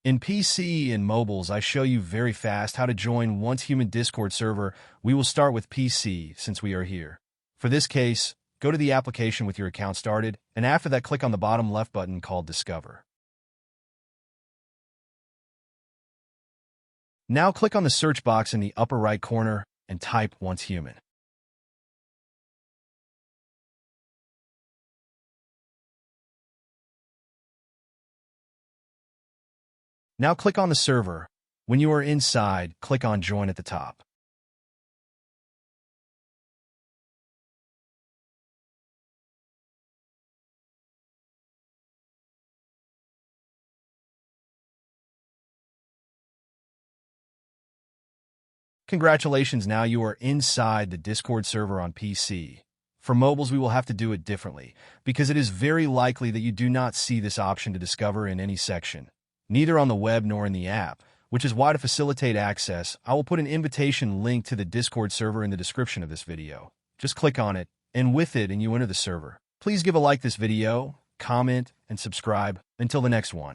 In PC and mobiles, I show you very fast how to join Once Human Discord server. We will start with PC since we are here. For this case, go to the application with your account started, and after that click on the bottom left button called Discover. Now click on the search box in the upper right corner and type Once Human. Now click on the server. When you are inside, click on Join at the top. Congratulations, now you are inside the Discord server on PC. For mobiles, we will have to do it differently, because it is very likely that you do not see this option to discover in any section, neither on the web nor in the app, which is why to facilitate access, I will put an invitation link to the Discord server in the description of this video. Just click on it, and with it, and you enter the server. Please give a like this video, comment, and subscribe. Until the next one.